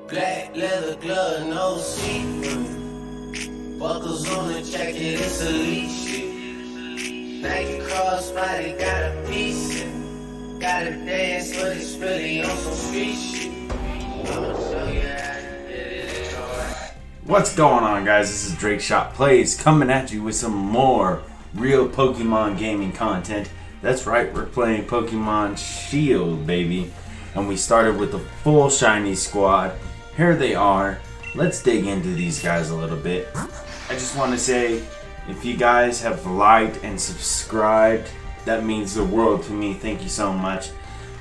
Black leather glove, no see-through. Buckles on the jacket, it's elite shit. Nike crossbody, got a piece in. Gotta dance, but it's really on some street shit. I'ma show you how to get it, alright. What's going on, guys? This is Drake Shot Plays coming at you with some more real Pokemon gaming content. That's right, we're playing Pokemon Shield, baby. And we started with the full shiny squad. Here they are. Let's dig into these guys a little bit. I just want to say, if you guys have liked and subscribed, that means the world to me. Thank you so much.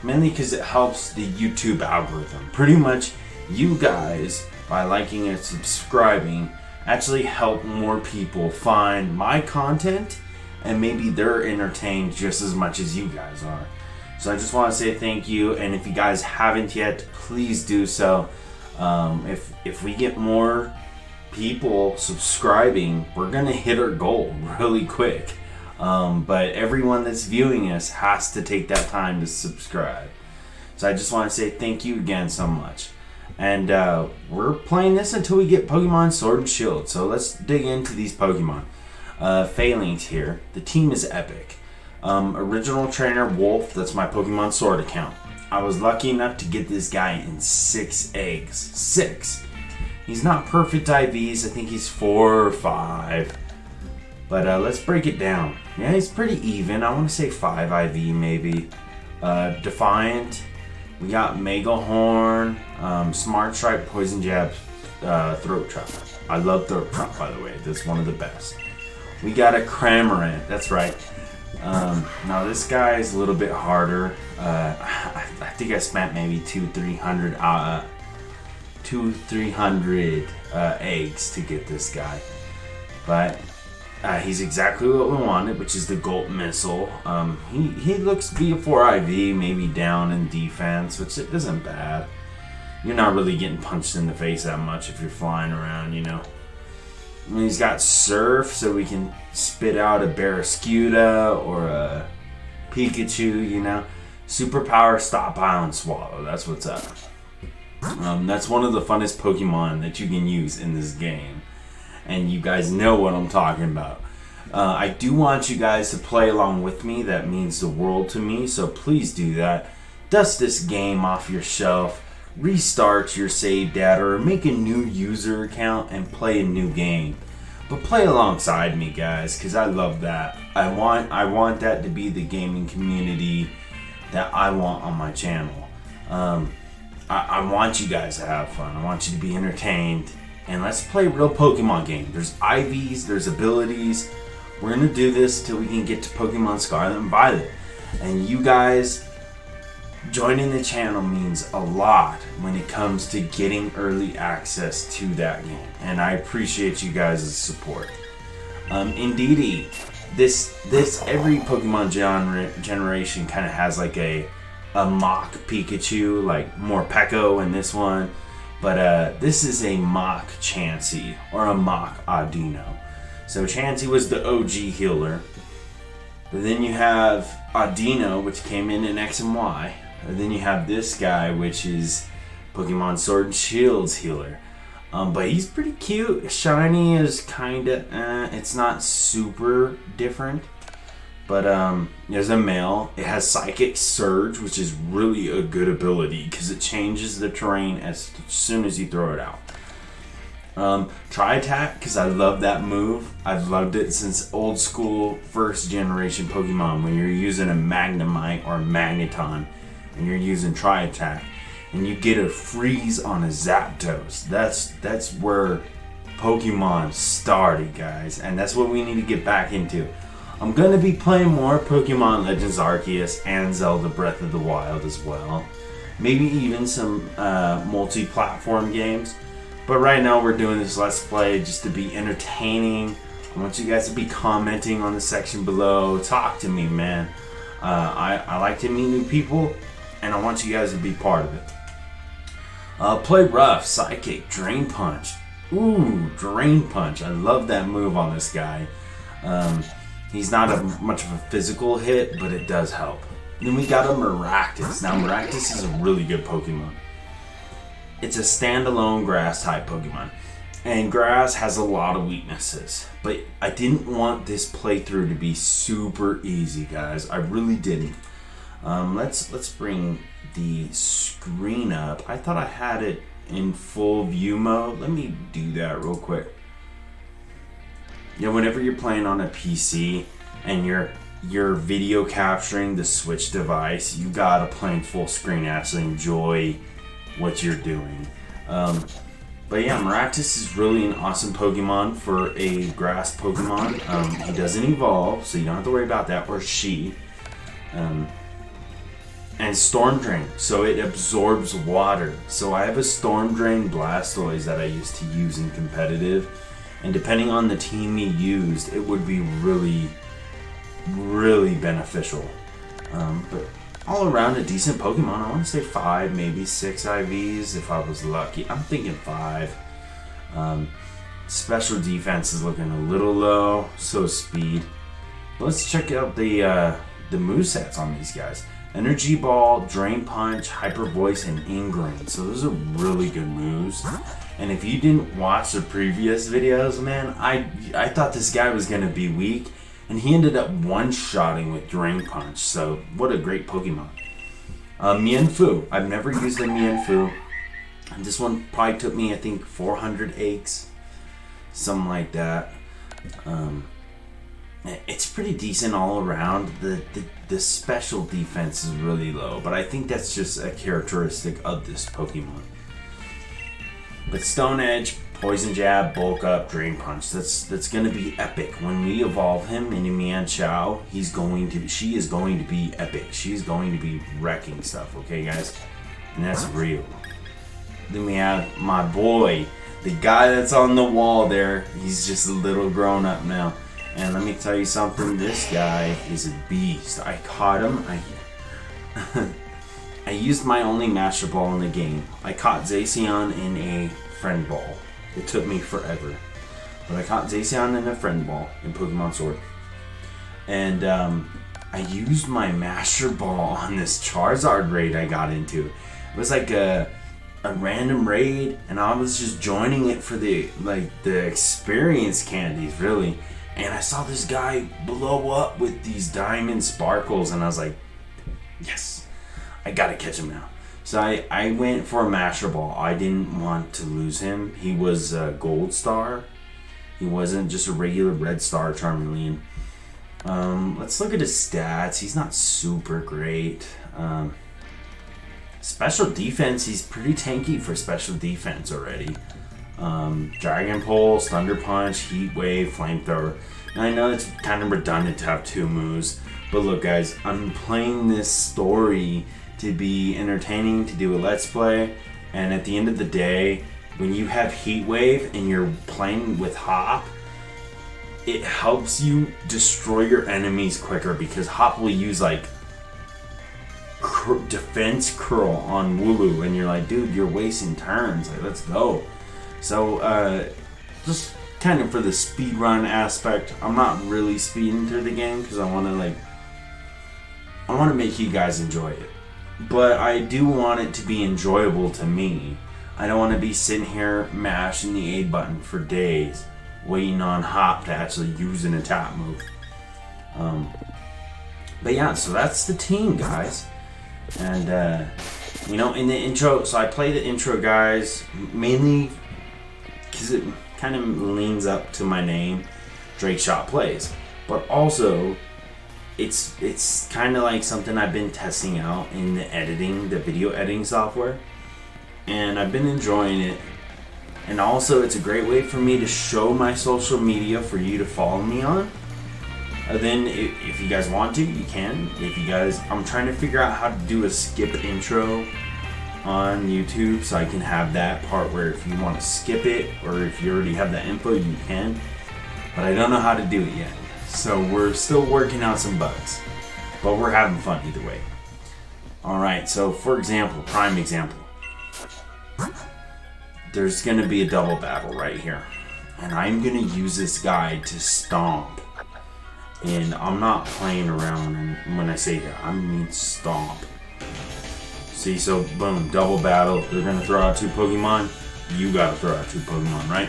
Mainly because it helps the YouTube algorithm. Pretty much, you guys, by liking and subscribing, actually help more people find my content, and maybe they're entertained just as much as you guys are. So I just want to say thank you, and if you guys haven't yet, please do so. If we get more people subscribing, we're gonna hit our goal really quick. But everyone that's viewing us has to take that time to subscribe. So I just want to say thank you again so much. And we're playing this until we get Pokemon Sword and Shield. So let's dig into these Pokemon. Falinks here. The team is epic. Original trainer Wolf, that's my Pokemon Sword account. I was lucky enough to get this guy in 6 eggs. 6. He's not perfect IVs, I think he's 4 or 5. But let's break it down. Yeah, he's pretty even. I want to say 5 IV maybe. Defiant. We got Mega Horn, Smart Strike, Poison Jab, Throat Trap. I love Throat Trap, by the way. That's one of the best. We got a Cramorant, that's right. Now this guy is a little bit harder. I think I spent maybe 200-300 eggs to get this guy, but he's exactly what we wanted, which is the Gold Missile. He looks to be a 4 IV, maybe down in defense, which isn't bad. You're not really getting punched in the face that much if you're flying around, you know. And he's got Surf, so we can spit out a Barraskewda or a Pikachu, you know. Superpower, Stockpile, and Swallow. That's what's up. That's one of the funnest Pokemon that you can use in this game. And you guys know what I'm talking about. I do want you guys to play along with me. That means the world to me. So please do that. Dust this game off your shelf. Restart your save data or make a new user account and play a new game. But play alongside me, guys, because I love that. I want that to be the gaming community that I want on my channel. I want you guys to have fun. I want you to be entertained. And let's play a real Pokemon game. There's IVs, there's abilities. We're going to do this till we can get to Pokemon Scarlet and Violet. And you guys joining the channel means a lot when it comes to getting early access to that game. And I appreciate you guys' support. Indeedy, this every Pokemon generation kind of has like a mock Pikachu, like Morpeko in this one. But this is a mock Chansey or a mock Audino. So Chansey was the OG healer. But then you have Audino, which came in X and Y. And then you have this guy, which is Pokemon Sword and Shield's healer. But he's pretty cute. Shiny is kinda, it's not super different. But there's a male. It has Psychic Surge, which is really a good ability because it changes the terrain as soon as you throw it out. Tri Attack, because I love that move. I've loved it since old school first generation Pokemon when you're using a Magnemite or a Magneton and you're using Tri Attack and you get a freeze on a Zapdos. That's where Pokemon started, guys, and that's what we need to get back into. I'm going to be playing more Pokemon Legends Arceus and Zelda Breath of the Wild as well. Maybe even some multi-platform games. But right now we're doing this Let's Play just to be entertaining. I want you guys to be commenting on the section below. Talk to me, man. I like to meet new people, and I want you guys to be part of it. Play rough, Psychic, Drain Punch. Ooh, Drain Punch. I love that move on this guy. He's not much of a physical hit, but it does help. Then we got a Maractus. Now Maractus is a really good Pokemon. it's a standalone grass type Pokemon. And grass has a lot of weaknesses. But I didn't want this playthrough to be super easy, guys. I really didn't. Let's bring the screen up. I thought I had it in full view mode. Let me do that real quick. Yeah, whenever you're playing on a PC and you're video capturing the Switch device, you gotta play in full screen to actually enjoy what you're doing. But yeah, Maractus is really an awesome Pokemon for a grass Pokemon. He doesn't evolve, so you don't have to worry about that, or she. And Storm Drain, so it absorbs water. So I have a Storm Drain Blastoise that I used to use in competitive. And depending on the team you used, it would be really, really beneficial. But all around a decent Pokemon. I want to say 5, maybe 6 IVs if I was lucky. I'm thinking 5. Special defense is looking a little low, so speed. But let's check out the movesets on these guys. Energy Ball, Drain Punch, Hyper Voice, and Ingrain. So those are really good moves. And if you didn't watch the previous videos, man, I thought this guy was going to be weak. And he ended up one-shotting with Drain Punch. So what a great Pokemon. Mienfoo. I've never used a Mienfoo. And this one probably took me, I think, 400 eggs. Something like that. It's pretty decent all around. The special defense is really low, but I think that's just a characteristic of this Pokemon. But Stone Edge, Poison Jab, Bulk Up, Drain Punch. That's gonna be epic. When we evolve him into Mienshao, she is going to be epic. She's going to be wrecking stuff, okay guys? And that's real. Then we have my boy, the guy that's on the wall there. He's just a little grown up now. And let me tell you something, this guy is a beast. I caught him. I used my only Master Ball in the game. I caught Zacian in a Friend Ball. It took me forever. But I caught Zacian in a Friend Ball in Pokemon Sword. And I used my Master Ball on this Charizard raid I got into. It was like a random raid, and I was just joining it for the experience candies, really. And I saw this guy blow up with these diamond sparkles, and I was like, yes, I gotta catch him now. So I went for a Master Ball. I didn't want to lose him. He was a Gold Star. He wasn't just a regular Red Star Charmeleon. Let's look at his stats. He's not super great. Special defense, he's pretty tanky for special defense already. Dragon Pulse, Thunder Punch, Heat Wave, Flamethrower. Now I know it's kind of redundant to have 2 moves, but look guys, I'm playing this story to be entertaining, to do a Let's Play, and at the end of the day, when you have Heat Wave and you're playing with Hop, it helps you destroy your enemies quicker because Hop will use like defense curl on Wooloo, and you're like, dude, you're wasting turns, like, let's go. So, just kind of for the speed run aspect, I'm not really speeding through the game because I want to make you guys enjoy it. But I do want it to be enjoyable to me. I don't want to be sitting here mashing the A button for days, waiting on Hop to actually use an attack move. But yeah, so that's the team, guys. And, you know, in the intro, so I play the intro, guys, mainly because it kind of leans up to my name, Drake Shot Plays. But also, it's kind of like something I've been testing out in the video editing software. And I've been enjoying it. And also, it's a great way for me to show my social media for you to follow me on. And then, if you guys want to, you can. If you guys, I'm trying to figure out how to do a skip intro on YouTube, so I can have that part where if you want to skip it, or if you already have that info, you can. But I don't know how to do it yet. So we're still working out some bugs. But we're having fun either way. Alright, so for example, prime example. There's going to be a double battle right here. And I'm going to use this guy to stomp. And I'm not playing around when I say that. I mean stomp. See, so boom, double battle. They're gonna throw out 2 Pokemon. You gotta throw out 2 Pokemon, right?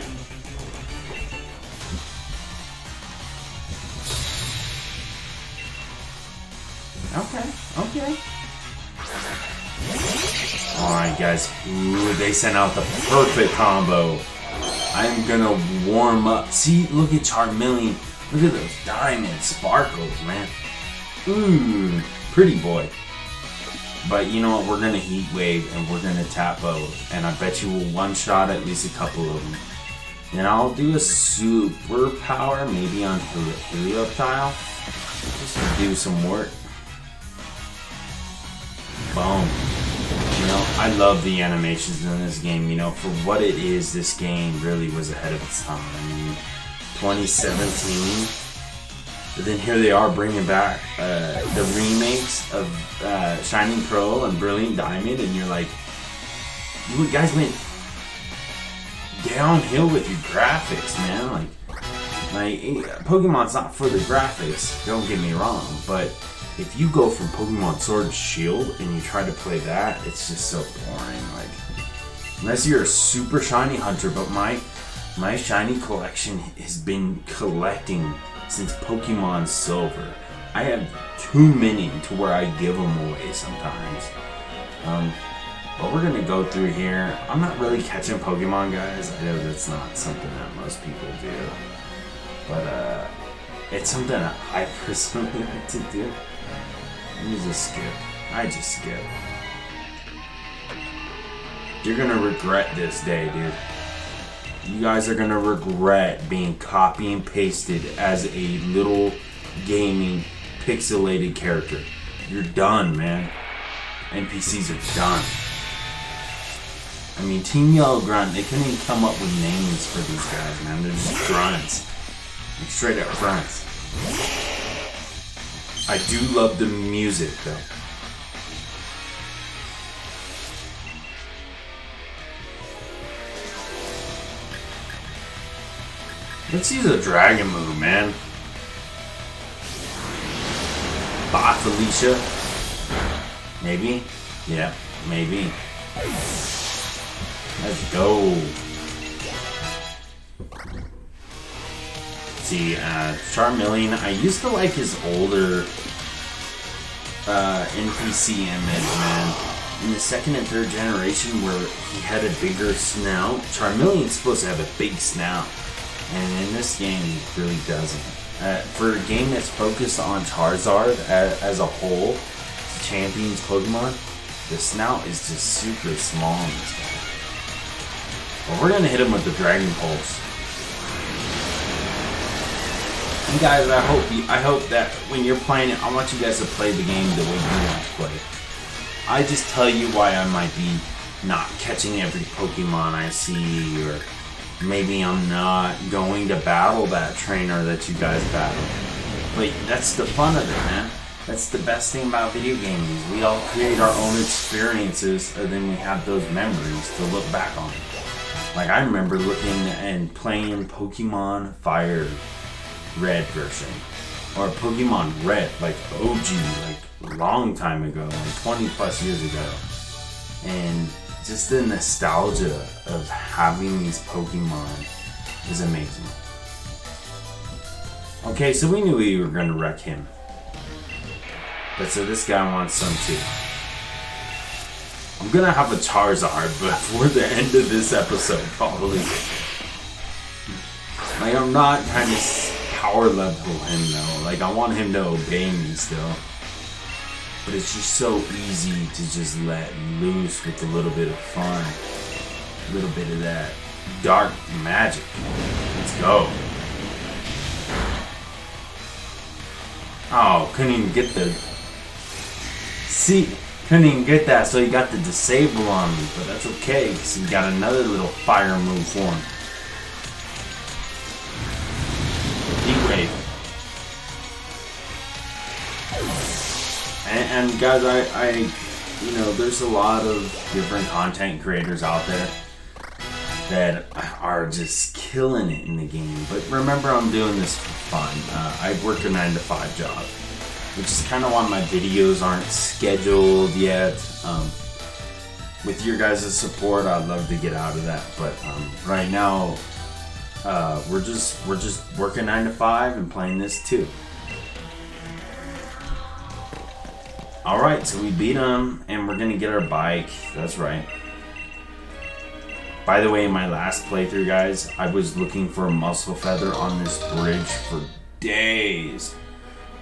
Okay. Alright, guys. Ooh, they sent out the perfect combo. I'm gonna warm up. See, look at Charmeleon. Look at those diamond sparkles, man. Ooh, pretty boy. But you know what? We're gonna Heat Wave and we're gonna tap both. And I bet you will one-shot at least a couple of them. Then I'll do a super power, maybe on Helioptile. Just to do some work. Boom. You know, I love the animations in this game. You know, for what it is, this game really was ahead of its time. I mean, 2017. But then here they are bringing back the remakes of Shining Pearl and Brilliant Diamond, and you're like, you guys went downhill with your graphics, man. Like Pokemon's not for the graphics, don't get me wrong, but if you go from Pokemon Sword and Shield and you try to play that, it's just so boring. Like, unless you're a super shiny hunter, but my shiny collection has been collecting since Pokemon Silver. I have too many to where I give them away sometimes. But we're gonna go through here. I'm not really catching Pokemon, guys. I know that's not something that most people do, but it's something that I personally like to do. Let me just skip. I just skip. You're gonna regret this day, dude. You guys are gonna regret being copy and pasted as a little gaming pixelated character. You're done, man. NPCs are done. I mean, Team Yellow Grunt, they couldn't even come up with names for these guys, man. They're just grunts. Like, straight up grunts. I do love the music, though. Let's use a dragon move, man. Bye, Felicia. Maybe? Yeah, maybe. Let's go. See, Charmeleon, I used to like his older NPC image, man. In the 2nd and 3rd generation where he had a bigger snout, Charmeleon's supposed to have a big snout. And in this game, he really doesn't. For a game that's focused on Charizard as a whole, Champions Pokemon, the snout is just super small in this game. Well, we're gonna hit him with the Dragon Pulse. And guys, I hope that when you're playing it, I want you guys to play the game the way you want to play it. I just tell you why I might be not catching every Pokemon I see, or maybe I'm not going to battle that trainer that you guys battle. But that's the fun of it, man. That's the best thing about video games. We all create our own experiences, and then we have those memories to look back on. Like, I remember looking and playing Pokemon Fire Red version, or Pokemon Red, like OG, like a long time ago, like 20 plus years ago, and just the nostalgia of having these Pokemon is amazing. Okay, so we knew we were going to wreck him, but so this guy wants some too. I'm gonna have a Charizard before the end of this episode, probably. Like, I'm not trying to power level him though. Like, I want him to obey me still. But it's just so easy to just let loose with a little bit of fun. A little bit of that dark magic. Let's go. Oh, couldn't even get the... See, couldn't even get that, so he got the disable on me. But that's okay, because he got another little fire move for him. Heat Wave. And guys, I you know, there's a lot of different content creators out there that are just killing it in the game. But remember, I'm doing this for fun. I work a 9-to-5 job, which is kind of why my videos aren't scheduled yet. with your guys' support, I'd love to get out of that. But right now, we're just working 9 to 5 and playing this too. All right, so we beat him, and we're gonna get our bike. That's right. By the way, in my last playthrough, guys, I was looking for a muscle feather on this bridge for days.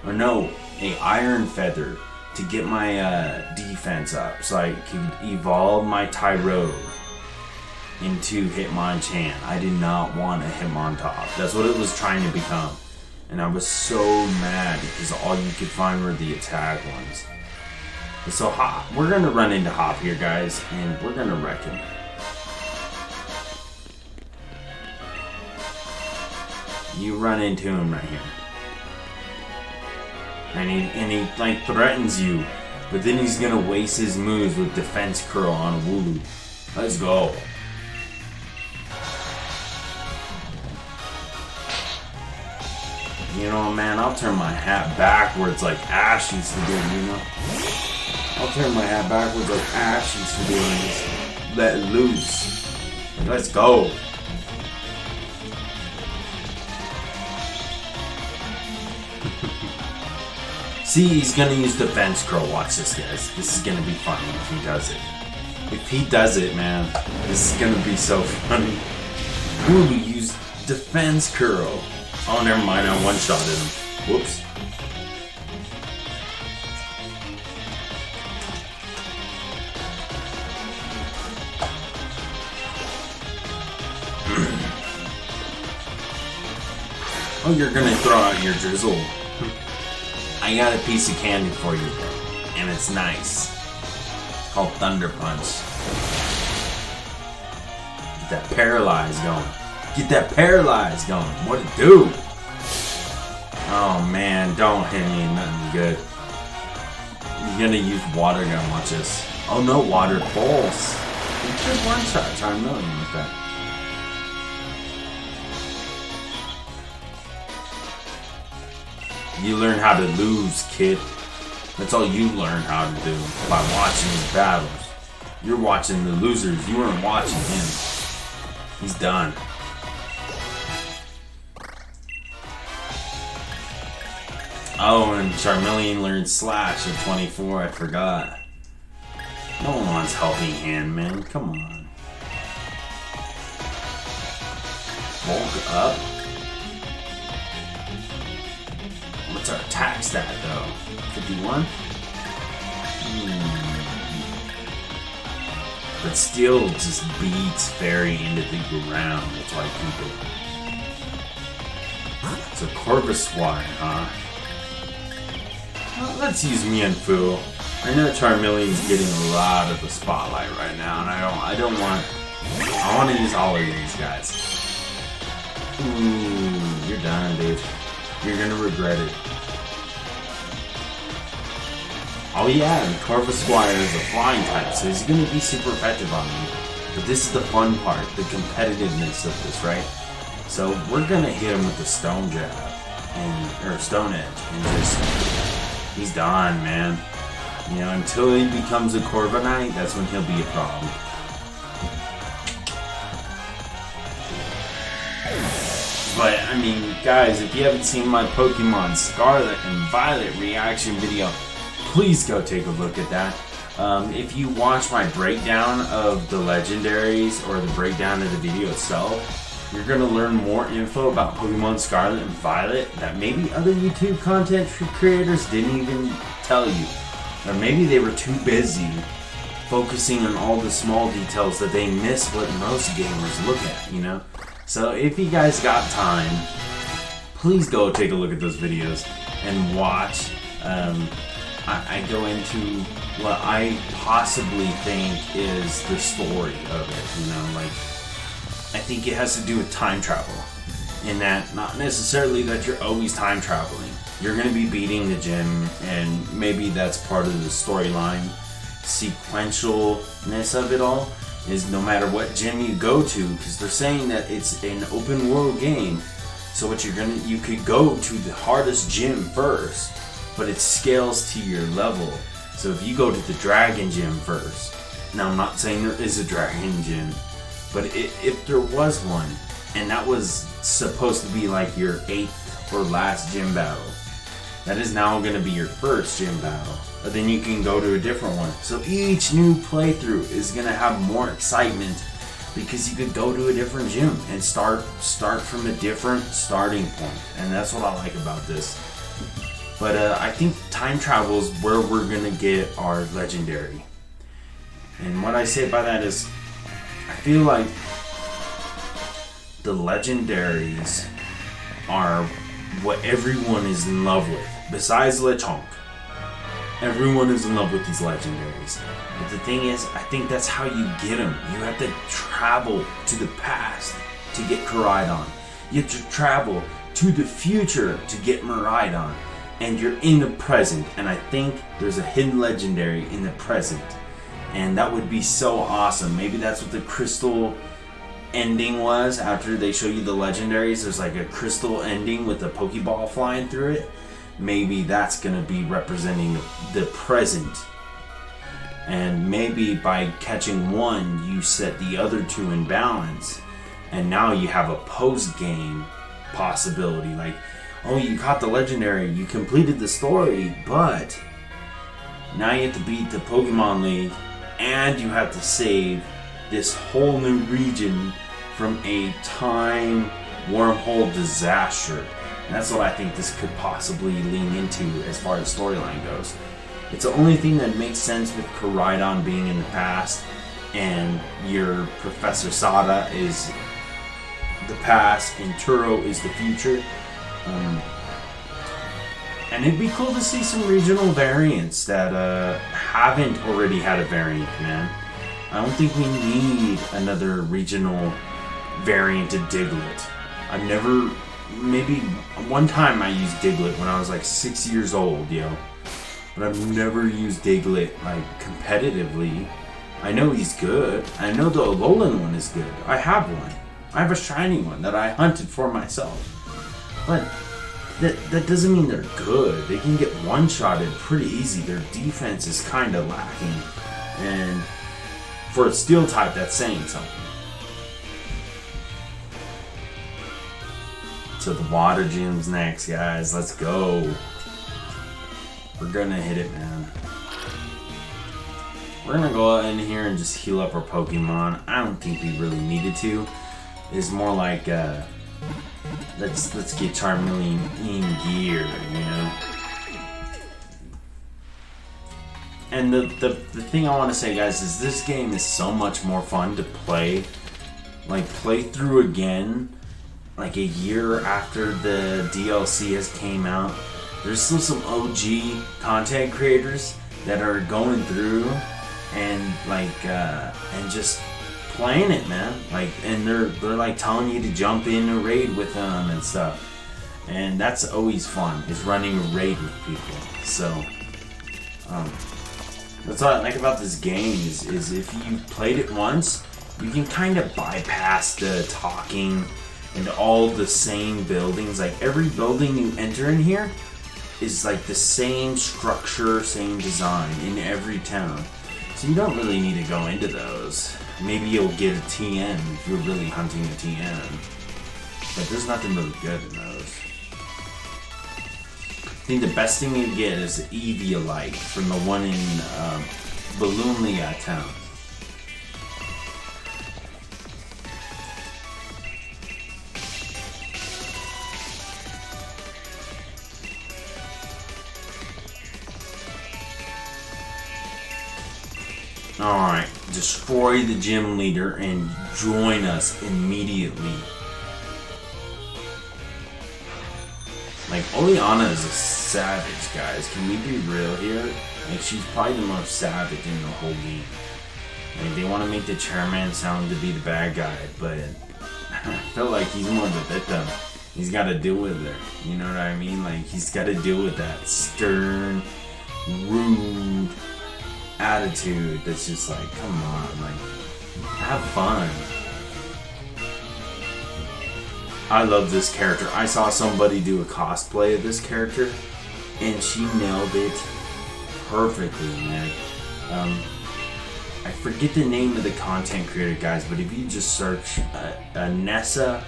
Or no, a iron feather to get my defense up, so I could evolve my Tyro into Hitmonchan. I did not want a Hitmontop. That's what it was trying to become. And I was so mad because all you could find were the attack ones. So Hop, we're gonna run into Hop here, guys, and we're gonna wreck him. You run into him right here. And he like threatens you, but then he's gonna waste his moves with defense curl on Wooloo. Let's go. You know, man, I'll turn my hat backwards like Ash used to do, you know? I'll turn my hat backwards like Ash used to do and just let it loose. Let's go. See, he's gonna use defense curl. Watch this, guys. This is gonna be funny if he does it. If he does it, man, this is gonna be so funny. Ooh, use defense curl. Oh, never mind. I one-shotted him. Whoops. Oh, you're gonna throw out your drizzle. I got a piece of candy for you, and it's nice. It's called Thunder Punch. Get that paralyze going. Get that paralyze going. What it do? Oh man, don't hit me. Nothing good. You're gonna use water gun. Watch this. Oh no, water pulse. You could one shot Charmeleon with that. You learn how to lose, kid. That's all you learn how to do by watching these battles. You're watching the losers. You weren't watching him. He's done. Oh, and Charmeleon learned Slash at 24. I forgot. No one wants Helping Hand, man. Come on. Bulk up. What's our attack stat though? 51? But still just beats Fairy into the ground. That's why people. It's a Corvusquire, huh? Well, let's use Mienfoo. I know Charmeleon's getting a lot of the spotlight right now, and I want to use all of these guys. Ooh, you're done, dude. You're gonna regret it. Oh yeah, and Corvusquire is a flying type, so he's gonna be super effective on me. But this is the fun part, the competitiveness of this, right? So we're gonna hit him with the Stone Jab, or Stone Edge, and just, he's done, man. You know, until he becomes a Corviknight, that's when he'll be a problem. But, I mean, guys, if you haven't seen my Pokemon Scarlet and Violet reaction video, please go take a look at that. If you watch my breakdown of the legendaries or the breakdown of the video itself, you're going to learn more info about Pokemon Scarlet and Violet that maybe other YouTube content creators didn't even tell you. Or maybe they were too busy focusing on all the small details that they miss what most gamers look at, you know? So if you guys got time, please go take a look at those videos and watch. I go into what I possibly think is the story of it, you know, like, I think it has to do with time travel, in that not necessarily that you're always time traveling. You're going to be beating the gym, and maybe that's part of the storyline. Sequentialness of it all is no matter what gym you go to, because they're saying that it's an open world game. So what you could go to the hardest gym first, but it scales to your level. So if you go to the Dragon Gym first, Now, I'm not saying there is a dragon gym, but if there was one, and that was supposed to be like your 8th or last gym battle, that is now going to be your first gym battle. But then you can go to a different one. So each new playthrough is going to have more excitement because you could go to a different gym and start from a different starting point. And that's what I like about this. But I think time travel is where we're going to get our legendary. And what I say by that is, I feel like the legendaries are what everyone is in love with. Besides Lechonk, everyone is in love with these legendaries. But the thing is, I think that's how you get them. You have to travel to the past to get Koraidon. You have to travel to the future to get Miraidon. And you're in the present. And I think there's a hidden legendary in the present. And that would be so awesome. Maybe that's what the crystal ending was after they show you the legendaries. There's like a crystal ending with a Pokeball flying through it. Maybe that's going to be representing the present. And maybe by catching one, you set the other two in balance. And now you have a post-game possibility. Like, oh, you caught the legendary, you completed the story, but now you have to beat the Pokemon League, and you have to save this whole new region from a time wormhole disaster. And that's what I think this could possibly lean into as far as storyline goes. It's the only thing that makes sense with Koraidon being in the past and your Professor Sada is the past and Turo is the future. And it'd be cool to see some regional variants that haven't already had a variant, man. I don't think we need another regional variant to Diglett. I've never... Maybe one time I used Diglett when I was like 6 years old, yo. But I've never used Diglett like competitively. I know he's good. I know the Alolan one is good. I have one. I have a shiny one that I hunted for myself. But that doesn't mean they're good. They can get one-shotted pretty easy. Their defense is kind of lacking. And for a steel type, that's saying something. So the water gym's next, guys. Let's go. We're gonna hit it, man. We're gonna go out in here and just heal up our Pokemon. I don't think we really needed to. It's more like let's get Charmeleon in gear, you know. And the thing I want to say, guys, is this game is so much more fun to play. Like play through again. Like a year after the DLC has came out, there's still some OG content creators that are going through and like and just playing it, man. Like, and they're like telling you to jump in a raid with them and stuff. And that's always fun, is running a raid with people. So that's what I like about this game is if you played it once, you can kind of bypass the talking and all the same buildings. Like every building you enter in here is like the same structure, same design in every town. So you don't really need to go into those. Maybe you'll get a TM if you're really hunting a TM. But there's nothing really good in those. I think the best thing you get is the Eviolite from the one in Balloonlia town. Alright, destroy the gym leader and join us immediately. Like, Oleana is a savage, guys. Can we be real here? Like, she's probably the most savage in the whole game. Like, they want to make the chairman sound to be the bad guy, but I feel like he's more the victim. He's got to deal with her. You know what I mean? Like, he's got to deal with that stern, rude attitude that's just like, come on, like, have fun. I love this character. I saw somebody do a cosplay of this character and she nailed it perfectly, man. I forget the name of the content creator, guys, but if you just search a Nessa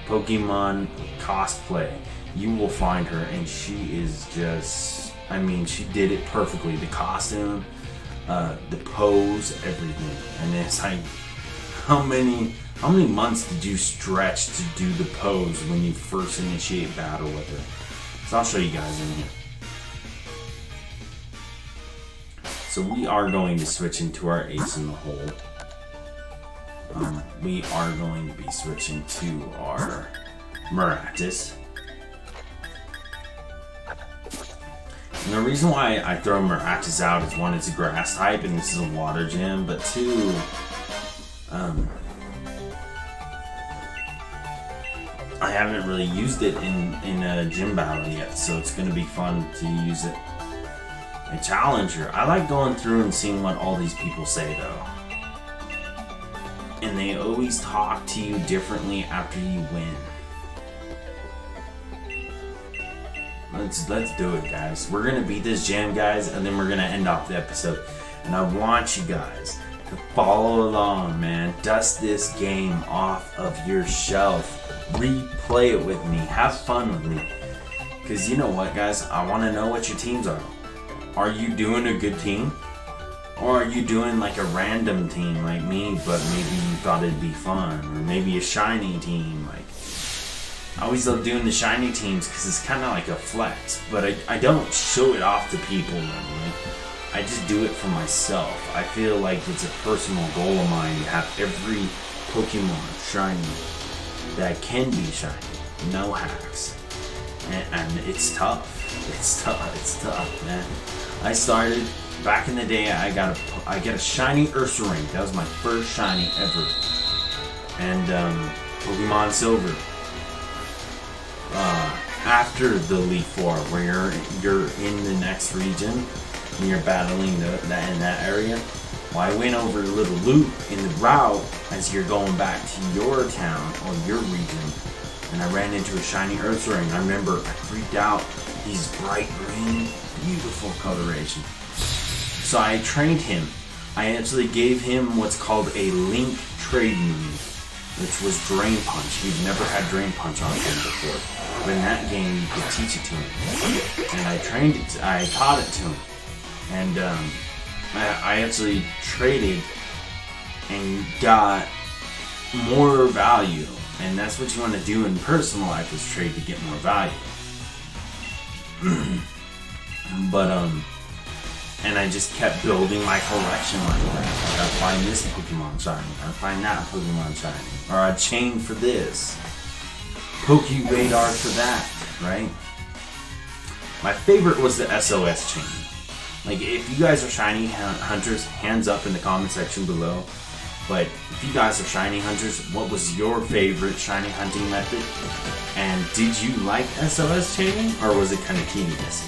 Pokemon cosplay, you will find her, and she is just, I mean, she did it perfectly. The costume, the pose, everything. And it's like, how many months did you stretch to do the pose when you first initiate battle with her? So I'll show you guys in here. So we are going to switch into our ace in the hole. We are going to be switching to our Miratis. And the reason why I throw Miratis out is, one, it's a grass type and this is a water gym, but two, I haven't really used it in a gym battle yet, so it's going to be fun to use it. A challenger. I like going through and seeing what all these people say though. And they always talk to you differently after you win. Let's do it, guys. We're gonna beat this gym, guys, and then we're gonna end off the episode. And I want you guys to follow along, man. Dust this game off of your shelf. Replay it with me. Have fun with me. Because you know what, guys? I want to know what your teams are. Are you doing a good team? Or are you doing like a random team like me, but maybe you thought it'd be fun? Or maybe a shiny team. Like, I always love doing the shiny teams because it's kind of like a flex, but I don't show it off to people normally. I just do it for myself. I feel like it's a personal goal of mine to have every Pokemon shiny that can be shiny. No hacks. And it's tough. It's tough, man. I started back in the day. I got a shiny Ursaring. That was my first shiny ever. And Pokemon Silver. After the Elite Four, where you're in the next region and you're battling that in that area. Well, I went over a little loop in the route as you're going back to your town or your region, and I ran into a shiny Ursaring. I remember I freaked out. He's bright green, beautiful coloration. So I trained him. I actually gave him what's called a Link trade move, which was Drain Punch. He'd never had Drain Punch on him before. But in that game, you could teach it to him. And I trained it, I taught it to him. And I actually traded and got more value. And that's what you want to do in personal life, is trade to get more value. But and I just kept building my collection like that. Like, I'd find this Pokemon shiny, I'd find that Pokemon shiny, or I'd chain for this, Poke-Radar for that, right? My favorite was the SOS chain. Like, if you guys are shiny hunters, hands up in the comment section below. But if you guys are shiny hunters, what was your favorite shiny hunting method? And did you like SOS chaining, or was it kind of tedious?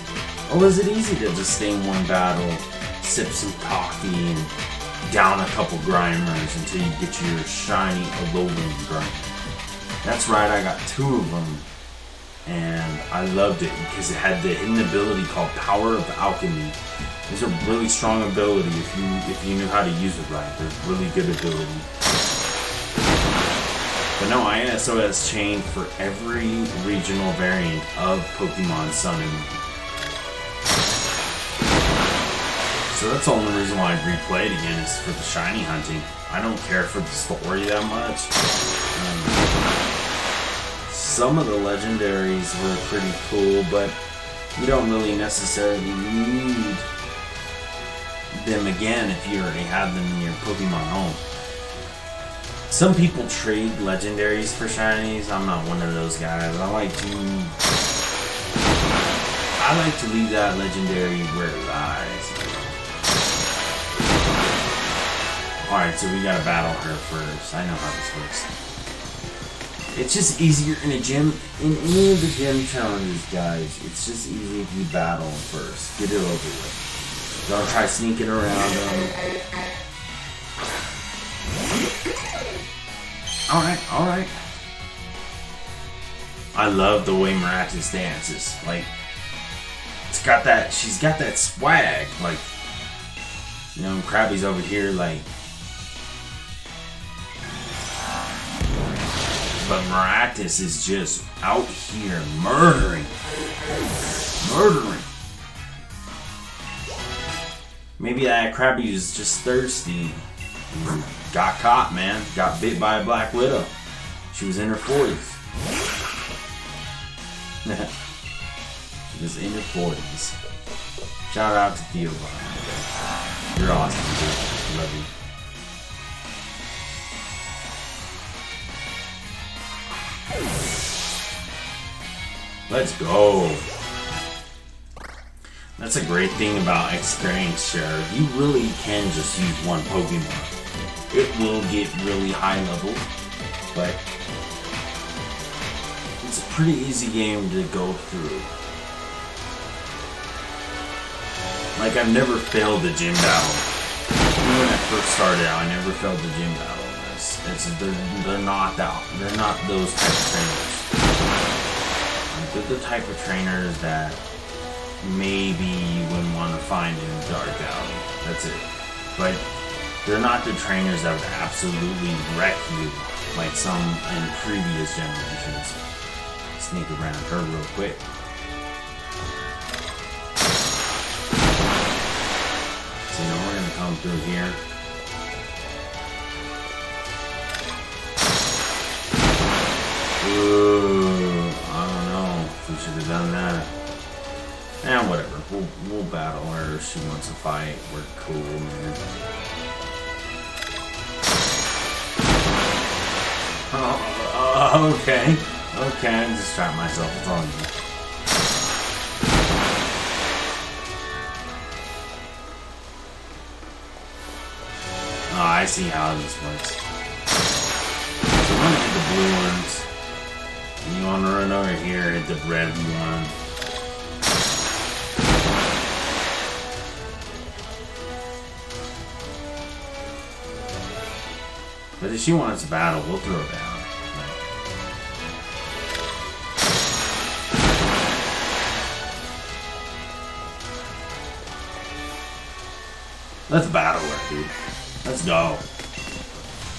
Or was it easy to just stay in one battle, sip some coffee, and down a couple Grimers until you get your shiny Alolan Grimer? That's right, I got 2 of them. And I loved it because it had the hidden ability called Power of Alchemy. It's a really strong ability if you knew how to use it right. There's really good ability. But no, I SOS chained for every regional variant of Pokemon Sun and Moon. So that's the only reason why I replayed again, is for the shiny hunting. I don't care for the story that much. Some of the legendaries were pretty cool, but you don't really necessarily need them again if you already have them in your Pokemon home. Some people trade legendaries for shinies. I'm not one of those guys. I like to leave that legendary where it lies. Alright, so we gotta battle her first. I know how this works. It's just easier in a gym. In any of the gym challenges, guys, it's just easy if you battle first. Get it over with. Don't try sneaking around them. Alright. I love the way Miratis dances. Like, she's got that swag. Like, You know, Krabby's over here like. But Miratis is just out here murdering. Murdering. Maybe that Krabby is just thirsty. Got caught, man. Got bit by a Black Widow. She was in her 40s. She was in her 40s. Shout out to Theo. You're awesome, dude. Love you. Let's go. That's a great thing about experience share. You really can just use one Pokemon. It will get really high level, but it's a pretty easy game to go through. Like, I've never failed a gym battle. Even when I first started out, I never failed a gym battle. They're not those type of trainers. They're the type of trainers that maybe you wouldn't want to find in a dark alley. That's it. But they're not the trainers that would absolutely wreck you like some in previous generations. Sneak around her real quick. So now we're gonna come through here. Ooh, I don't know if we should have done that. And whatever, we'll battle her if she wants to fight. We're cool, man. Oh, okay. Okay, I just trapped myself. What's wrong with me? Oh, I see how this works. So I'm gonna hit the blue ones. And you wanna run over here, hit the red one. But if she wants to battle, we'll throw her down. Let's battle her, dude. Let's go.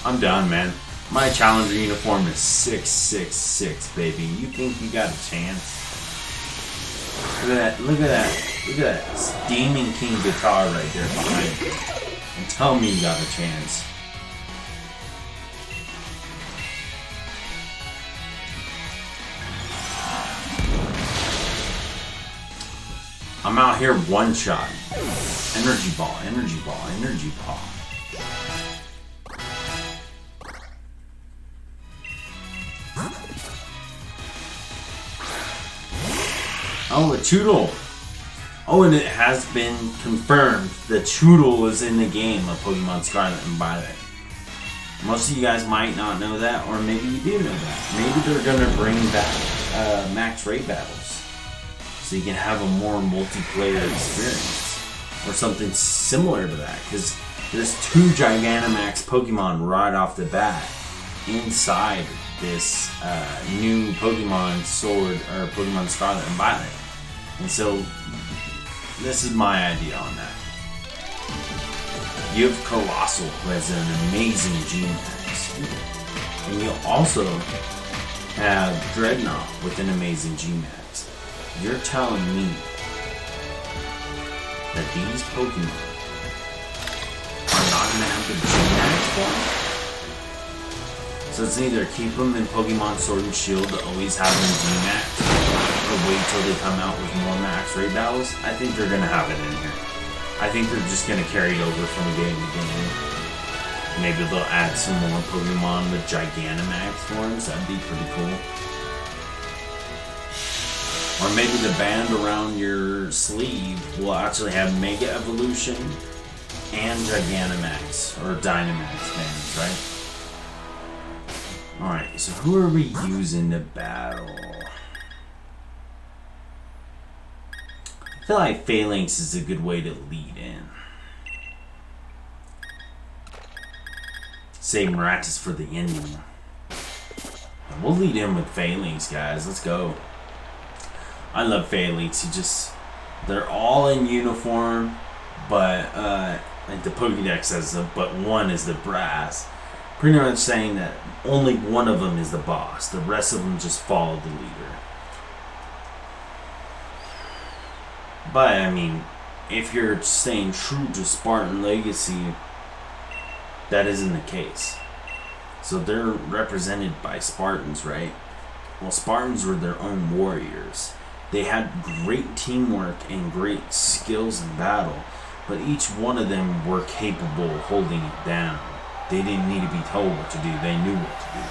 I'm done, man. My Challenger uniform is 666, baby. You think you got a chance? Look at that, look at that. Look at that Steaming King guitar right there behind you. And tell me you got a chance. I'm out here one shot. Energy ball, energy ball, energy ball. Oh, a Choodle. Oh, and it has been confirmed that Choodle is in the game of Pokemon Scarlet and Violet. Most of you guys might not know that, or maybe you do know that. Maybe they're going to bring back max raid battles, so you can have a more multiplayer experience. Or something similar to that, because there's 2 Gigantamax Pokemon right off the bat inside this new Pokemon Sword or Pokemon Scarlet and Violet. And so this is my idea on that. You have Colossal, who has an amazing G-Max. And you also have Dreadnaw with an amazing G-Max. You're telling me that these Pokemon are not going to have the G-Max form? So it's either keep them in Pokemon Sword and Shield to always have them G-Max, or wait till they come out with more max raid battles. I think they're going to have it in here. I think they're just going to carry it over from game to game. Maybe they'll add some more Pokemon with Gigantamax forms. That'd be pretty cool. Or maybe the band around your sleeve will actually have Mega Evolution and Gigantamax or Dynamax bands, right? Alright, so who are we using to battle? I feel like Falinks is a good way to lead in. Save Miratis for the ending. We'll lead in with Falinks, guys. Let's go. I love Falinks. They're all in uniform, but like the Pokédex says, but one is the brass. Pretty much saying that only one of them is the boss. The rest of them just follow the leader. But, I mean, if you're staying true to Spartan legacy, that isn't the case. So they're represented by Spartans, right? Well, Spartans were their own warriors. They had great teamwork and great skills in battle, but each one of them were capable of holding it down. They didn't need to be told what to do. They knew what to do.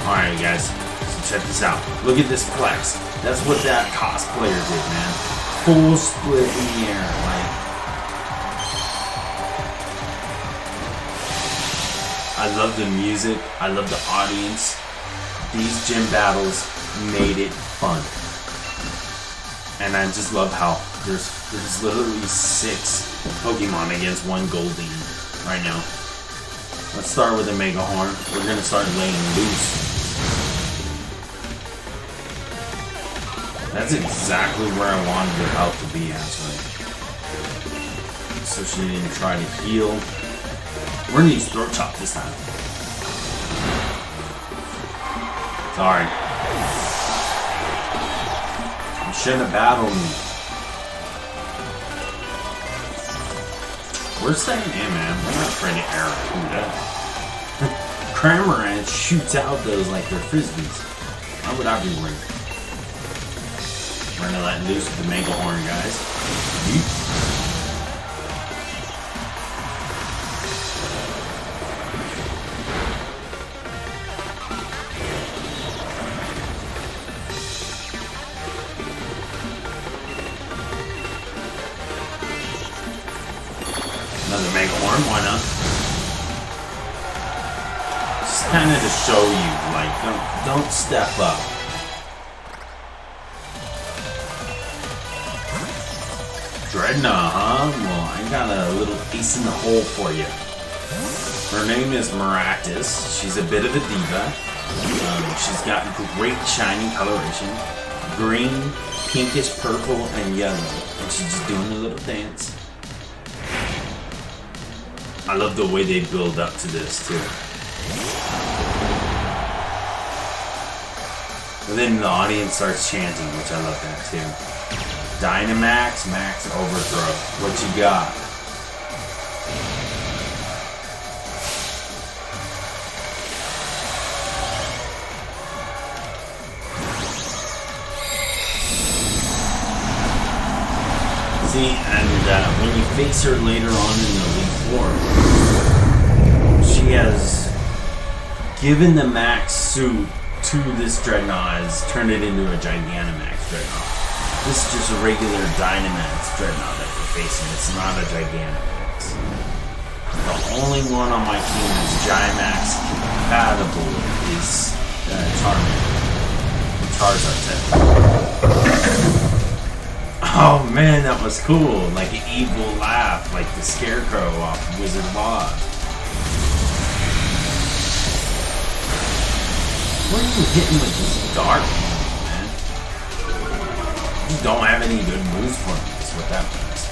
Alright, guys. So check this out. Look at this flex. That's what that cosplayer did, man. Full split in the air. Like, I love the music. I love the audience. These gym battles made it fun. And I just love how there's literally 6 Pokemon against 1 Goldeen right now. Let's start with the Mega Horn. We're gonna start laying loose. That's exactly where I wanted the health to be, actually. So she didn't try to heal. We're gonna use Throat Chop this time. Sorry. You shouldn't have battled me. We're staying in, man. We're not afraid to air Cuda. Cramorant shoots out those like they're frisbees. Why would I be worried? We're gonna let loose with the Mega Horn, guys. Yeet. Another Mega Horn, why not? Just kind of to show you, like, don't step up. Dreadnaw, huh? Well, I got a little ace in the hole for you. Her name is Miratis. She's a bit of a diva. She's got great shiny coloration. Green, pinkish, purple, and yellow. And she's just doing a little dance. I love the way they build up to this, too. And then the audience starts chanting, which I love that, too. Dynamax, Max Overthrow. What you got? See, and when you face her later on in the Elite Four, she has given the Max suit to this Dreadnaw, has turned it into a Gigantamax Dreadnaw. This is just a regular Dynamax Dreadnaw that we're facing. It's not a Gigantamax. The only one on my team that's Gimax compatible is Charizard. Oh man, that was cool. Like an evil laugh, like the Scarecrow off Wizard of Oz. What are you hitting with this dart, man? You don't have any good moves for me, that's what that means.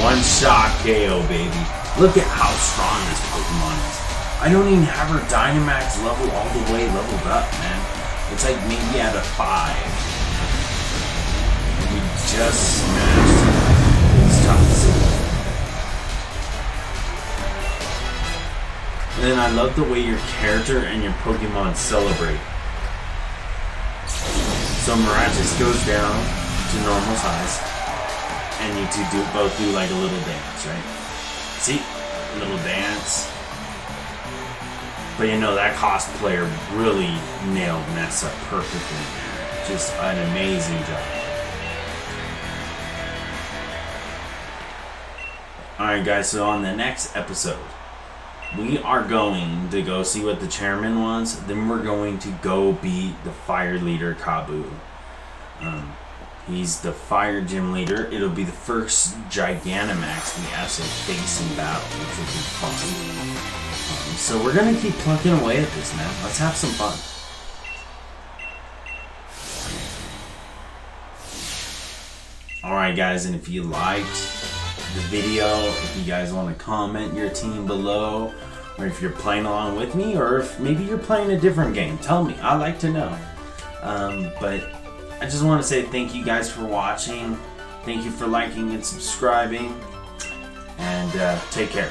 One shot KO, baby. Look at how strong this Pokemon is. I don't even have her Dynamax level all the way leveled up, man. It's like maybe at a 5. And we just smashed it. It's tough to see. And then I love the way your character and your Pokemon celebrate. So Miratis goes down to normal size. And you two both do like a little dance, right? See? A little dance. But you know, that cosplayer really nailed Nessa perfectly. Just an amazing job. Alright guys, so on the next episode, we are going to go see what the chairman wants. Then we're going to go beat the fire leader, Kabu. He's the fire gym leader. It'll be the first Gigantamax we actually face in battle, which will be fun. So we're gonna keep plucking away at this, man. Let's have some fun. Alright guys, and if you liked the video, if you guys want to comment your team below, or if you're playing along with me, or if maybe you're playing a different game, tell me. I'd like to know. But I just want to say thank you guys for watching. Thank you for liking and subscribing. And take care.